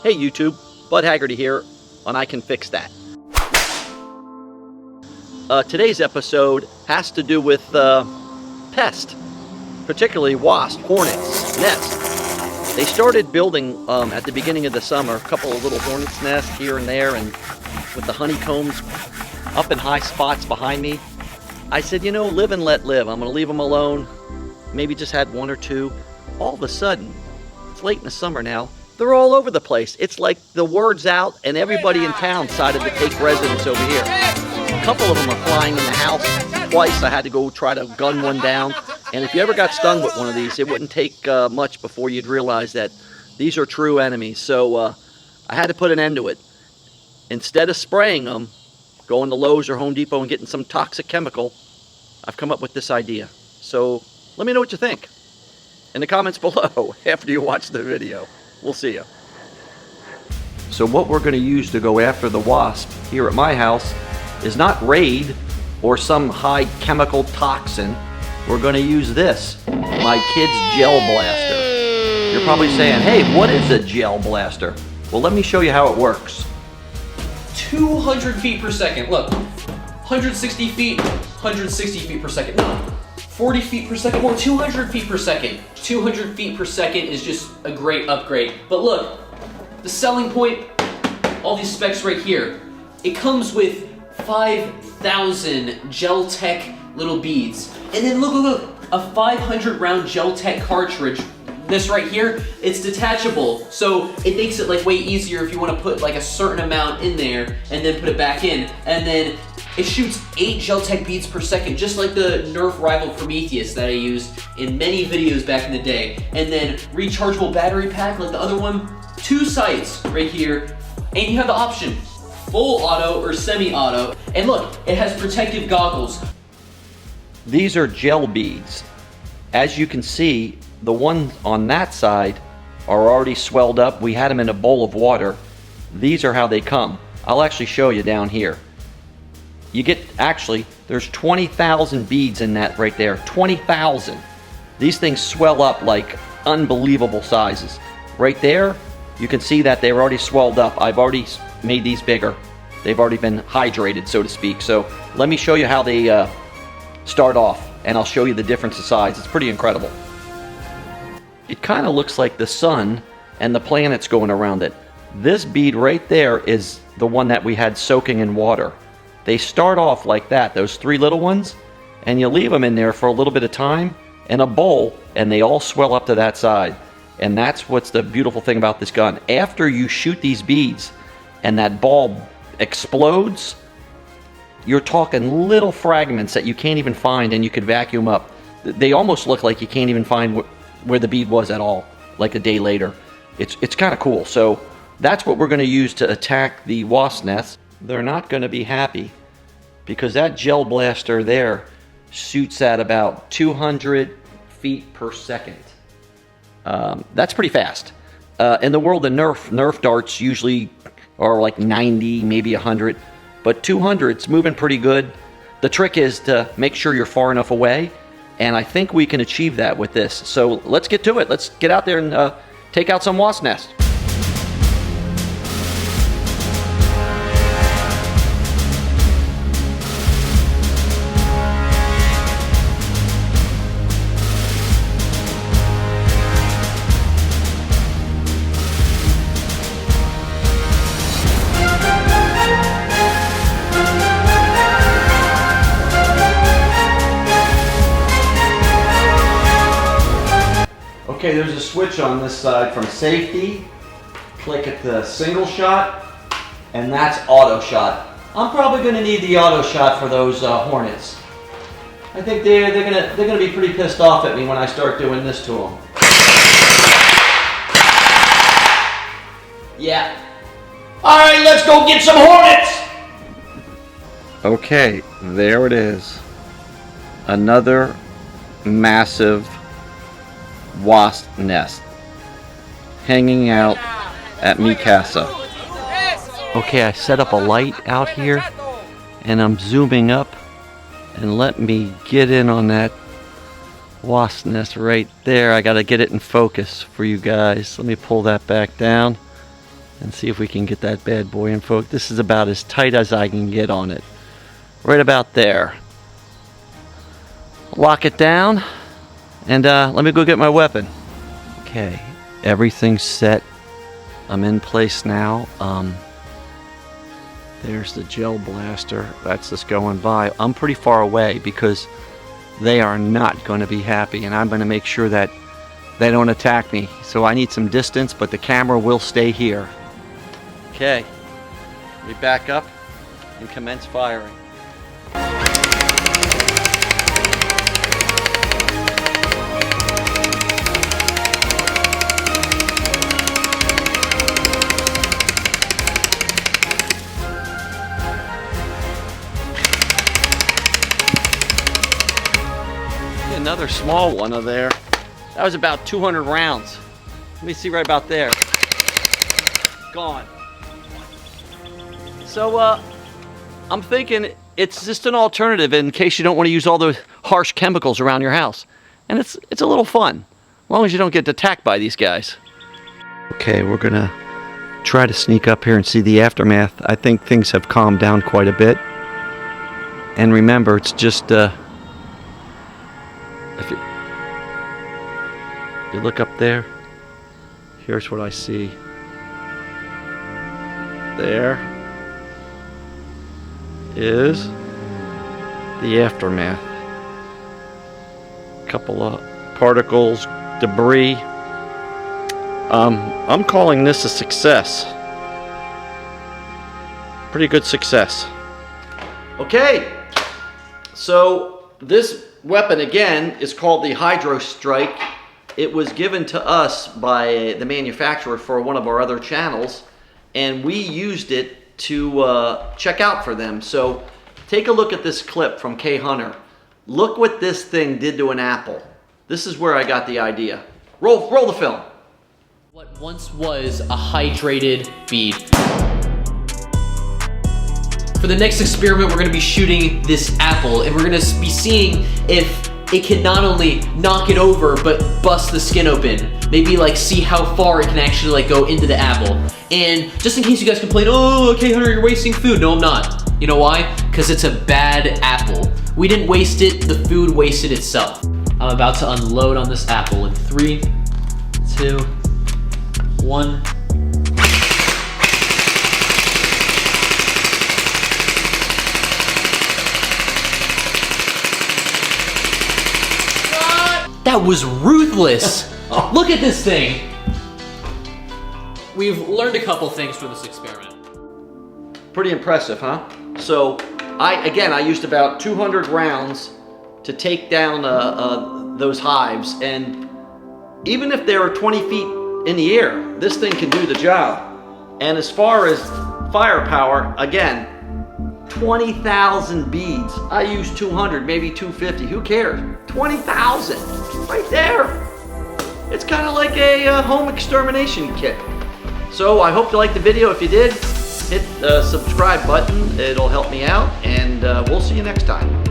Hey YouTube, Bud Haggerty here on I Can Fix That. Today's episode has to do with pest, particularly wasp, hornets, nests. They started building at the beginning of the summer, a couple of little hornets nests here and there, and with the honeycombs up in high spots behind me. I said, you know, live and let live. I'm going to leave them alone. Maybe just had one or two. All of a sudden, it's late in the summer now, they're all over the place. It's like the word's out and everybody in town decided to take residence over here. A couple of them are flying in the house. Twice I had to go try to gun one down. And if you ever got stung with one of these, it wouldn't take much before you'd realize that these are true enemies. So I had to put an end to it. Instead of spraying them, going to Lowe's or Home Depot and getting some toxic chemical, I've come up with this idea. So let me know what you think in the comments below after you watch the video. We'll see you. So what we're going to use to go after the wasp here at my house is not Raid or some high chemical toxin. We're going to use this, my kid's gel blaster. You're probably saying, hey, what is a gel blaster? Well, let me show you how it works. 200 feet per second, look. 160 feet, 160 feet per second. No, 40 feet per second, more 200 feet per second. 200 feet per second is just a great upgrade. But look, the selling point, all these specs right here. It comes with 5,000 Gel Tech little beads. And then look, a 500 round Gel Tech cartridge. This right here, it's detachable, so it makes it like way easier if you want to put like a certain amount in there and then put it back in. And then it shoots 8 Gel Tech beads per second, just like the Nerf rival Prometheus that I used in many videos back in the day. And then rechargeable battery pack like the other one, 2 sights right here, and you have the option full auto or semi-auto. And look, it has protective goggles. These are gel beads. As you can see, the ones on that side are already swelled up. We had them in a bowl of water. These are how they come. I'll actually show you down here. You get, actually, there's 20,000 beads in that right there. 20,000. These things swell up like unbelievable sizes. Right there, you can see that they're already swelled up. I've already made these bigger. They've already been hydrated, so to speak. So let me show you how they start off, and I'll show you the difference in size. It's pretty incredible. It kind of looks like the sun and the planets going around it. This bead right there is the one that we had soaking in water. They start off like that, those 3 little ones, and you leave them in there for a little bit of time in a bowl, and they all swell up to that side. And that's what's the beautiful thing about this gun. After you shoot these beads and that ball explodes, you're talking little fragments that you can't even find, and you could vacuum up. They almost look like you can't even find where the bead was at all, like a day later. It's kind of cool. So that's what we're going to use to attack the wasp nests. They're not going to be happy because that gel blaster there shoots at about 200 feet per second. That's pretty fast. In the world of Nerf darts usually are like 90, maybe 100, but 200's moving pretty good. The trick is to make sure you're far enough away, and I think we can achieve that with this. So let's get to it. Let's get out there and take out some wasp nests. Okay, there's a switch on this side from safety. Click at the single shot, and that's auto shot. I'm probably going to need the auto shot for those hornets. I think they're gonna be pretty pissed off at me when I start doing this to them. Yeah. All right, let's go get some hornets. Okay, there it is. Another massive wasp nest hanging out at mi casa. Okay, I set up a light out here and I'm zooming up, and let me get in on that wasp nest right there. I gotta get it in focus for you guys. Let me pull that back down and see if we can get that bad boy in focus. This is about as tight as I can get on it. Right about there. Lock it down, and let me go get my weapon. Okay, everything's set. I'm in place now. There's the gel blaster. That's just going by. I'm pretty far away because they are not going to be happy, and I'm going to make sure that they don't attack me. So I need some distance, but the camera will stay here. Okay, we back up and commence firing. Another small one of there. That was about 200 rounds. Let me see right about there. Gone. So I'm thinking it's just an alternative in case you don't want to use all those harsh chemicals around your house. And it's a little fun, as long as you don't get attacked by these guys. Okay, we're gonna try to sneak up here and see the aftermath. I think things have calmed down quite a bit. And remember, it's just if you look up there, here's what I see. There is the aftermath. A couple of particles, debris. I'm calling this a success. Pretty good success. Okay, so this weapon again is called the Hydro Strike. It was given to us by the manufacturer for one of our other channels, and we used it to check out for them. So take a look at this clip from K Hunter. Look what this thing did to an apple. This is where I got the idea. Roll the film. What once was a hydrated bead. For the next experiment, we're gonna be shooting this apple, and we're gonna be seeing if it can not only knock it over, but bust the skin open. Maybe like see how far it can actually like go into the apple. And just in case you guys complain, oh, okay, Hunter, you're wasting food. No, I'm not. You know why? Because it's a bad apple. We didn't waste it, the food wasted itself. I'm about to unload on this apple in 3, 2, 1. That was ruthless. Look at this thing. We've learned a couple things from this experiment. Pretty impressive, huh? So I used about 200 rounds to take down those hives, and even if they were 20 feet in the air, this thing can do the job. And as far as firepower, again, 20,000 beads. I used 200, maybe 250. Who cares? 20,000 right there. It's kind of like a home extermination kit. So I hope you liked the video. If you did, hit the subscribe button. It'll help me out, and we'll see you next time.